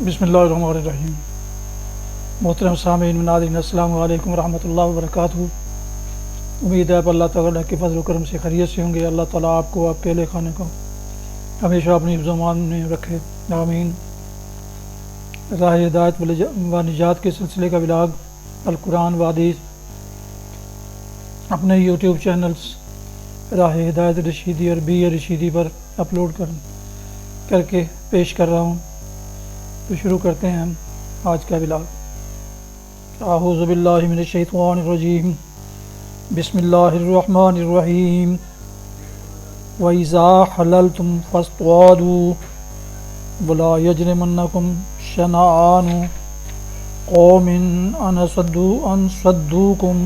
بسم اللہ الرحمن الرحیم۔ محترم سامعین ناظرین، السلام علیکم ورحمۃ اللہ وبرکاتہ۔ امید ہے آپ اللہ تعالیٰ کے فضل و کرم سے خیریت سے ہوں گے۔ اللہ تعالیٰ آپ کو، آپ کے اہل خانے کو ہمیشہ اپنی زمان میں رکھے، آمین۔ راہ ہدایت و نجات کے سلسلے کا ولاگ القرآن و حدیث اپنے یوٹیوب چینلز راہ ہدایت رشیدی اور بی اے رشیدی پر اپلوڈ کر کے پیش کر رہا ہوں۔ تو شروع کرتے ہیں ہم آج کا ولاگ۔ اعوذ باللہ من الشیطان الرجیم، بسم اللہ الرحمن الرحیم۔ وَإِذَا حَلَلْتُمْ فَاصْطَادُوا وَلَا يَجْرِمَنَّكُمْ شَنَآنُ قَوْمٍ أَن صَدُّوكُمْ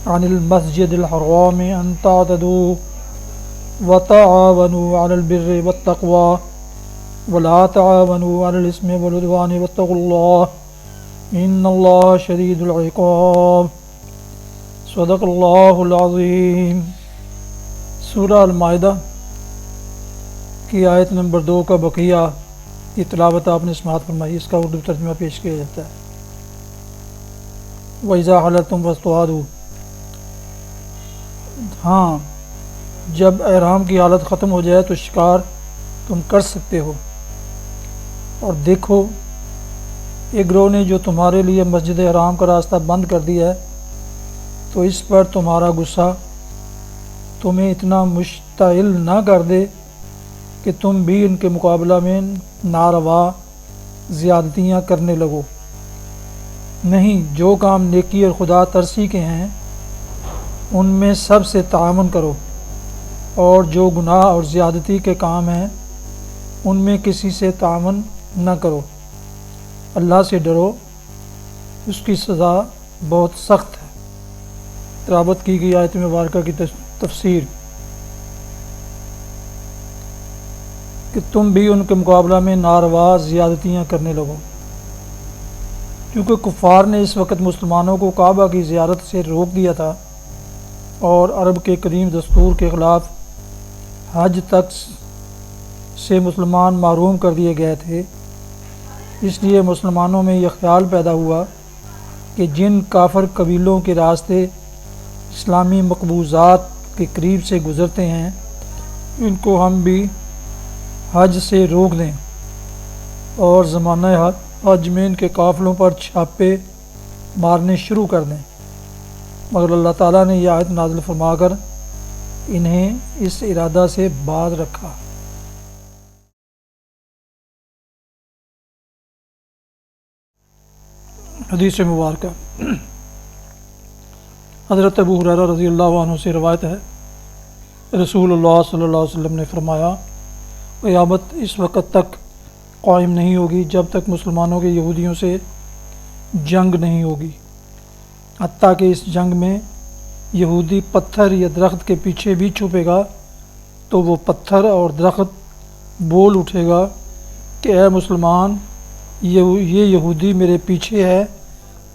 عَنِ الْمَسْجِدِ الْحَرَامِ أَن تَعْتَدُوا وَتَعَاوَنُوا عَلَى الْبِرِّ وَالتَّقْوَىٰ وَلَا تَعَاوَنُوا عَلَى الْإِثْمِ وَالْعُدْوَانِ وَاتَّقُوا اللَّهَ إِنَّ اللَّهَ شَدِيدُ الْعِقَابِ۔ صدق اللہ العظیم۔ سورہ المائدہ کی آیت نمبر 2 کا بقیہ کی تلاوت آپ نے سماعت فرمائی۔ اس کا اردو ترجمہ پیش کیا جاتا ہے۔ وَإِذَا حَلَلْتُمْ فَاصْطَادُوا، ہاں جب احرام کی حالت ختم ہو جائے تو شکار تم کر سکتے ہو۔ اور دیکھو، ایک گروہ نے جو تمہارے لیے مسجد حرام کا راستہ بند کر دیا ہے، تو اس پر تمہارا غصہ تمہیں اتنا مشتعل نہ کر دے کہ تم بھی ان کے مقابلہ میں ناروا زیادتیاں کرنے لگو۔ نہیں، جو کام نیکی اور خدا ترسی کے ہیں ان میں سب سے تعاون کرو، اور جو گناہ اور زیادتی کے کام ہیں ان میں کسی سے تعاون نہ کرو۔ اللہ سے ڈرو، اس کی سزا بہت سخت ہے۔ تلاوت کی گئی آیت مبارکہ کی تفسیر کہ تم بھی ان کے مقابلہ میں ناروا زیادتیاں کرنے لگو۔ کیونکہ کفار نے اس وقت مسلمانوں کو کعبہ کی زیارت سے روک دیا تھا اور عرب کے قدیم دستور کے خلاف حج تک سے مسلمان محروم کر دیے گئے تھے۔ اس لیے مسلمانوں میں یہ خیال پیدا ہوا کہ جن کافر قبیلوں کے راستے اسلامی مقبوضات کے قریب سے گزرتے ہیں ان کو ہم بھی حج سے روک دیں اور زمانہ حج میں ان کے قافلوں پر چھاپے مارنے شروع کر دیں، مگر اللہ تعالیٰ نے یہ آیت نازل فرما کر انہیں اس ارادہ سے باز رکھا۔ حدیث مبارکہ حضرت ابو ہریرہ رضی اللہ عنہ سے روایت ہے، رسول اللہ صلی اللہ علیہ وسلم نے فرمایا، قیامت اس وقت تک قائم نہیں ہوگی جب تک مسلمانوں کے یہودیوں سے جنگ نہیں ہوگی، حتیٰ کہ اس جنگ میں یہودی پتھر یا درخت کے پیچھے بھی چھپے گا تو وہ پتھر اور درخت بول اٹھے گا کہ اے مسلمان، یہ یہودی میرے پیچھے ہے،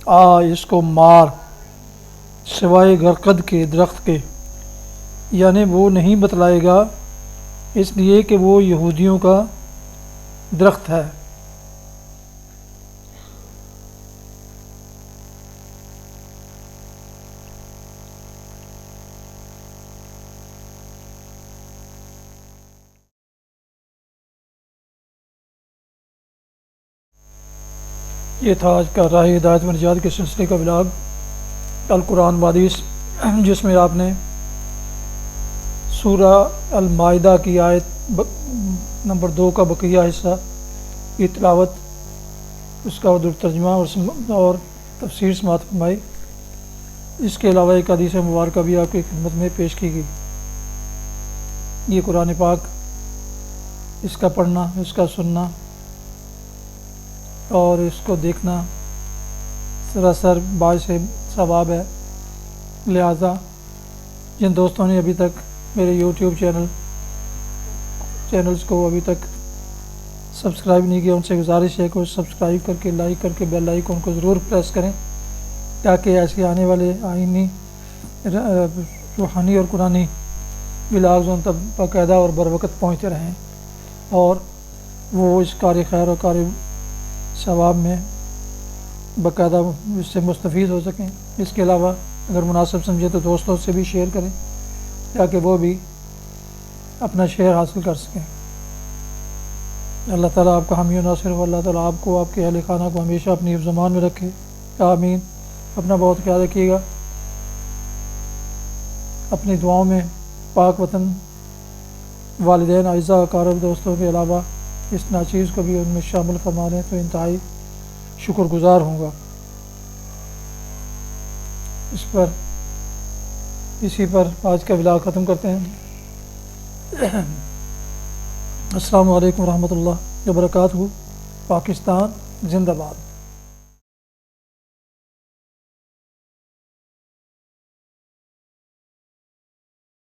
آ اس کو مار، سوائے غرقد کے درخت کے، یعنی وہ نہیں بتلائے گا اس لیے کہ وہ یہودیوں کا درخت ہے۔ یہ تھا آج کا راہ ہدایت و نجات کے سلسلے کا ولاگ القرآن و حدیث، جس میں آپ نے سورہ المائدہ کی آیت نمبر 2 کا بقیہ حصہ کی تلاوت، اس کا اردو ترجمہ اور تفسیر سماعت فرمائی۔ اس کے علاوہ ایک حدیث مبارکہ بھی آپ کی خدمت میں پیش کی گئی۔ یہ قرآن پاک، اس کا پڑھنا، اس کا سننا اور اس کو دیکھنا سراسر باعث ثواب ہے۔ لہٰذا جن دوستوں نے ابھی تک میرے یوٹیوب چینلز کو ابھی تک سبسکرائب نہیں کیا، ان سے گزارش ہے کہ سبسکرائب کر کے، لائک کر کے بیل آئیکن کو ضرور پریس کریں تاکہ ایسے آنے والے آئینی روحانی اور قرآنی ولاگز ان تک باقاعدہ اور بر وقت پہنچتے رہیں اور وہ اس کار خیر اور کار ثواب میں باقاعدہ اس سے مستفید ہو سکیں۔ اس کے علاوہ اگر مناسب سمجھے تو دوستوں سے بھی شیئر کریں تاکہ وہ بھی اپنا شیئر حاصل کر سکیں۔ اللہ تعالیٰ آپ کا حامی و ناصر ہو، اللہ تعالیٰ آپ کو، آپ کے اہل خانہ کو ہمیشہ اپنی حفظ و امان میں رکھے، آمین۔ اپنا بہت خیال رکھیے گا، اپنی دعاؤں میں پاک وطن، والدین، اعزاء، اقارب، دوستوں کے علاوہ اس ناچیز کو بھی ان میں شامل فرما لیں تو انتہائی شکر گزار ہوں گا۔ اسی پر آج کا ولاگ ختم کرتے ہیں۔ السلام علیکم ورحمۃ اللہ وبرکاتہ۔ پاکستان زندہ باد۔